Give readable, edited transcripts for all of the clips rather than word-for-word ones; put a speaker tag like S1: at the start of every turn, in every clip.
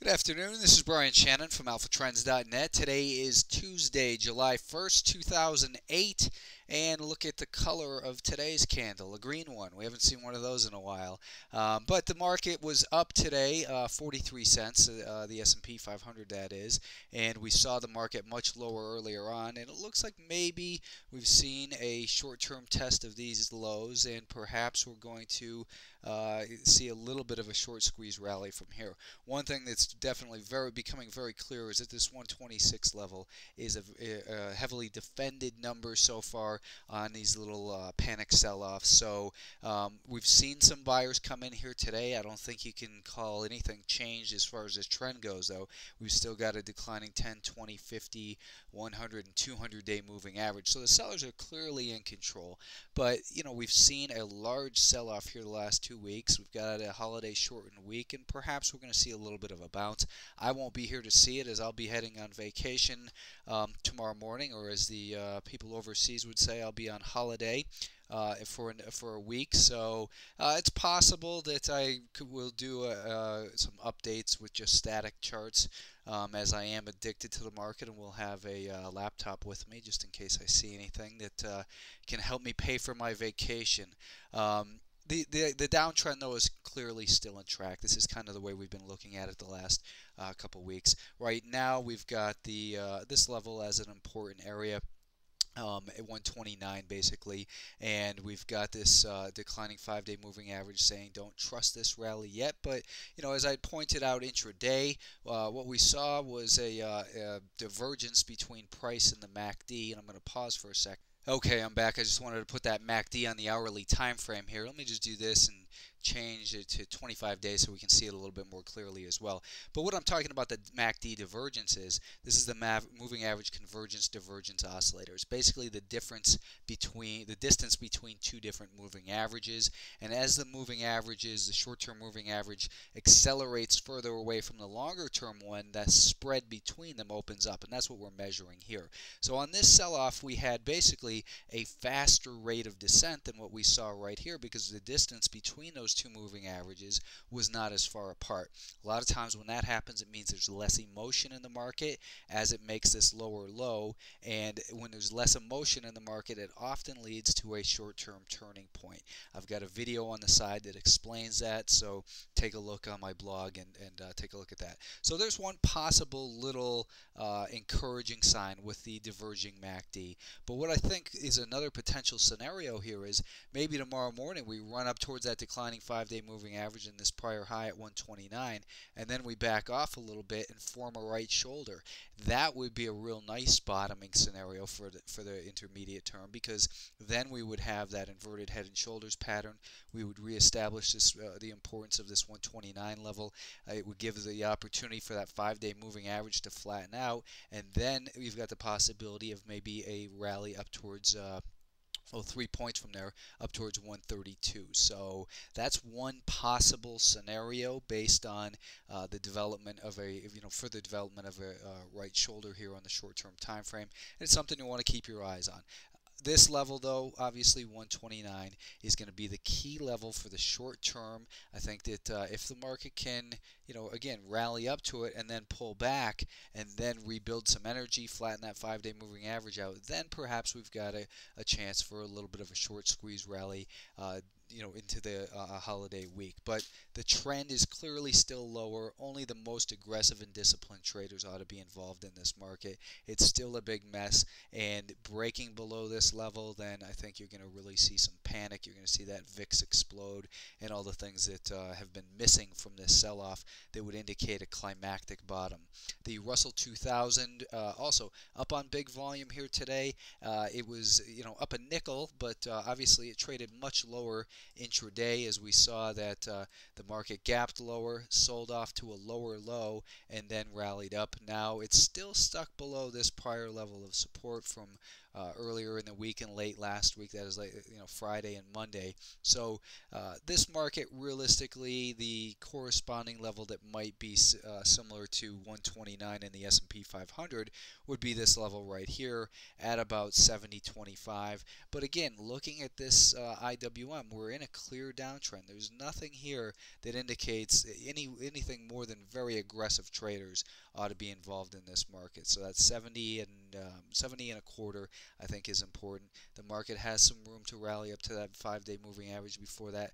S1: Good afternoon. This is Brian Shannon from AlphaTrends.net. Today is Tuesday, July 1st, 2008. And look at the color of today's candle, a green one. We haven't seen one of those in a while. But the market was up today, 43 cents, the S&P 500 that is. And we saw the market much lower earlier on. And it looks like maybe we've seen a short-term test of these lows. And perhaps we're going to see a little bit of a short squeeze rally from here. One thing that's definitely becoming very clear is that this 126 level is a heavily defended number so far on these little panic sell-offs. So we've seen some buyers come in here today. I don't think you can call anything changed as far as this trend goes, though. We've still got a declining 10, 20, 50, 100, and 200-day moving average. So the sellers are clearly in control. But, you know, we've seen a large sell-off here the last 2 weeks. We've got a holiday shortened week, and perhaps we're going to see a little bit of a bounce. I won't be here to see it, as I'll be heading on vacation tomorrow morning, or as the people overseas would say, I'll be on holiday for a week. So it's possible that I will do some updates with just static charts, as I am addicted to the market, and will have a laptop with me just in case I see anything that can help me pay for my vacation. The downtrend, though, is clearly still on track. This is kind of the way we've been looking at it the last couple weeks. Right now, we've got this level as an important area. At 129 basically, and we've got this declining 5-day moving average saying don't trust this rally yet. But you know, as I pointed out intraday, what we saw was a divergence between price and the MACD, and I'm going to pause for a sec. Okay, I'm back. I just wanted to put that MACD on the hourly time frame here. Let me just do this and change it to 25 days so we can see it a little bit more clearly as well. But what I'm talking about the MACD divergence is, this is the moving average convergence divergence oscillator. It's basically the distance between two different moving averages. And as the moving averages, the short-term moving average accelerates further away from the longer-term one, that spread between them opens up, and that's what we're measuring here. So on this sell-off, we had basically a faster rate of descent than what we saw right here, because the distance between those two moving averages was not as far apart. A lot of times when that happens, it means there's less emotion in the market as it makes this lower low, and when there's less emotion in the market, it often leads to a short-term turning point. I've got a video on the side that explains that, so take a look on my blog and take a look at that. So there's one possible little encouraging sign with the diverging MACD. But what I think is another potential scenario here is maybe tomorrow morning we run up towards that declining 5-day moving average in this prior high at 129, and then we back off a little bit and form a right shoulder. That would be a real nice bottoming scenario for the intermediate term, because then we would have that inverted head and shoulders pattern. We would reestablish the importance of this 129 level. It would give the opportunity for that 5-day moving average to flatten out, and then we've got the possibility of maybe a rally up towards 3 points from there, up towards 132. So that's one possible scenario based on the development of further development of a right shoulder here on the short-term time frame. And it's something you want to keep your eyes on. This level, though, obviously 129 is going to be the key level for the short term. I think that if the market can, again, rally up to it and then pull back and then rebuild some energy, flatten that 5-day moving average out, then perhaps we've got a chance for a little bit of a short squeeze rally into the holiday week. But the trend is clearly still lower. Only the most aggressive and disciplined traders ought to be involved in this market. It's still a big mess, and breaking below this level, then I think you're going to really see some panic. You're going to see that VIX explode and all the things that have been missing from this sell-off that would indicate a climactic bottom. The Russell 2000 also up on big volume here today. It was up a nickel, but obviously it traded much lower intraday, as we saw that the market gapped lower, sold off to a lower low, and then rallied up. Now it's still stuck below this prior level of support from earlier in the week and late last week. That is like Friday and Monday. So this market, realistically, the corresponding level that might be similar to 129 in the S&P 500 would be this level right here at about 70.25. But again, looking at this IWM, we're in a clear downtrend. There's nothing here that indicates anything more than very aggressive traders ought to be involved in this market. So that's 70 and 70 and a quarter, I think, is important. The market has some room to rally up to that 5-day moving average before that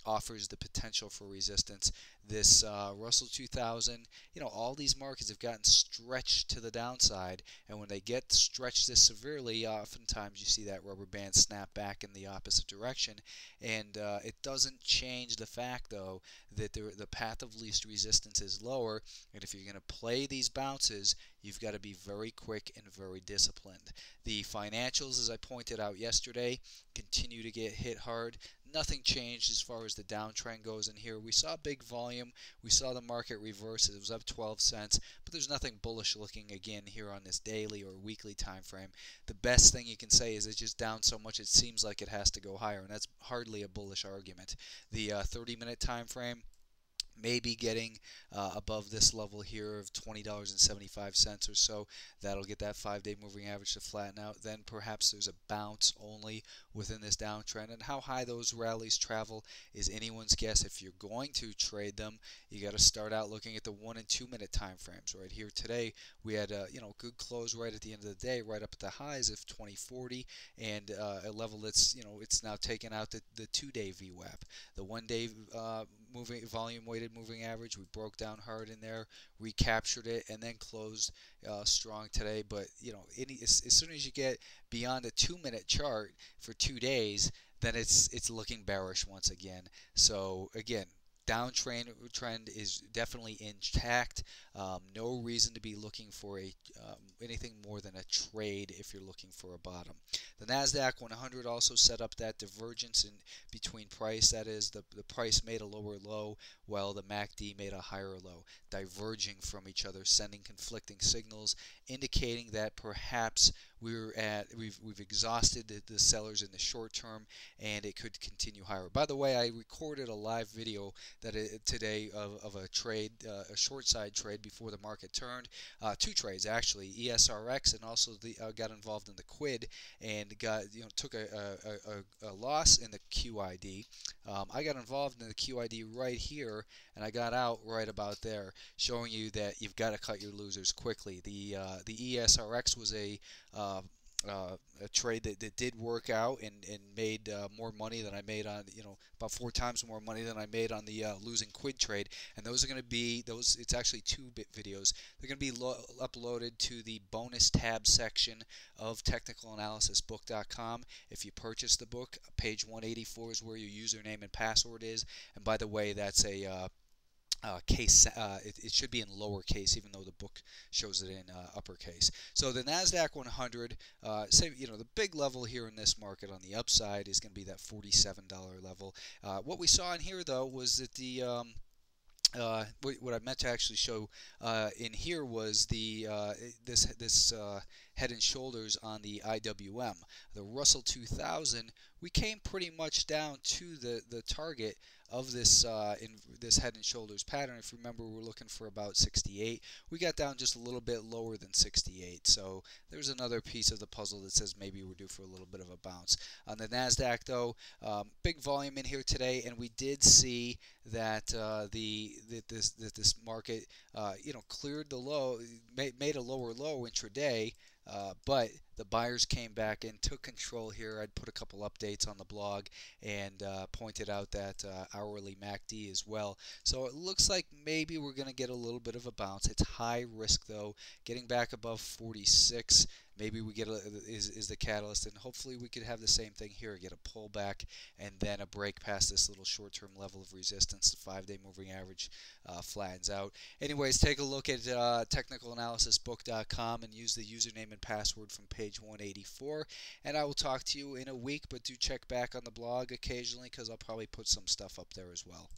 S1: offers the potential for resistance. This Russell 2000, all these markets have gotten stretched to the downside, and when they get stretched this severely, oftentimes you see that rubber band snap back in the opposite direction, and it doesn't change the fact, though, that the path of least resistance is lower, and if you're going to play these bounces, you've got to be very quick and very disciplined. The financials, as I pointed out yesterday, continue to get hit hard. Nothing changed as far as the downtrend goes in here. We saw big volume. We saw the market reverse. It was up 12 cents, but there's nothing bullish looking again here on this daily or weekly time frame. The best thing you can say is it's just down so much it seems like it has to go higher, and that's hardly a bullish argument. The 30-minute time frame, maybe getting above this level here of $20.75 or so. That'll get that 5-day moving average to flatten out. Then perhaps there's a bounce only within this downtrend. And how high those rallies travel is anyone's guess. If you're going to trade them, you got to start out looking at the 1 and 2 minute time frames. Right here today, we had a good close right at the end of the day, right up at the highs of 2040, and a level that's it's now taken out the 2-day VWAP. The 1-day moving volume weighted moving average, we broke down hard in there, recaptured it, and then closed strong today. But as soon as you get beyond a 2-minute chart for 2 days, then it's looking bearish once again. So again, downtrend trend is definitely intact. No reason to be looking for anything more than a trade if you're looking for a bottom. The NASDAQ 100 also set up that divergence in between price. That is, the price made a lower low while the MACD made a higher low, diverging from each other, sending conflicting signals, indicating that perhaps we've exhausted the sellers in the short term, and it could continue higher. By the way, I recorded a live video today of a trade, a short side trade before the market turned. 2 trades actually, ESRX, and also got involved in the quid and took a loss in the QID. I got involved in the QID right here, and I got out right about there, showing you that you've got to cut your losers quickly. The ESRX was a trade that did work out and made more money than I made on, about 4 times more money than I made on the losing quid trade. And those are going to be, it's actually 2-bit videos. They're going to be uploaded to the bonus tab section of technicalanalysisbook.com. If you purchase the book, page 184 is where your username and password is. And by the way, that's a case, it should be in lowercase, even though the book shows it in uppercase. So the NASDAQ 100, the big level here in this market on the upside is going to be that $47 level. What we saw in here, though, was that the what I meant to actually show in here was the this head and shoulders on the IWM. The Russell 2000, we came pretty much down to the target of this in this head and shoulders pattern. If you remember, we're looking for about 68. We got down just a little bit lower than 68. So there's another piece of the puzzle that says maybe we're due for a little bit of a bounce. On the NASDAQ, though, big volume in here today, and we did see that this market cleared the low, made a lower low intraday. But the buyers came back and took control here. I'd put a couple updates on the blog and pointed out that hourly MACD as well. So it looks like maybe we're going to get a little bit of a bounce. It's high risk, though. Getting back above 46, maybe we get is the catalyst, and hopefully we could have the same thing here, get a pullback and then a break past this little short-term level of resistance. The 5-day moving average flattens out. Anyways, take a look at technicalanalysisbook.com and use the username and password from page 184, and I will talk to you in a week, but do check back on the blog occasionally because I'll probably put some stuff up there as well.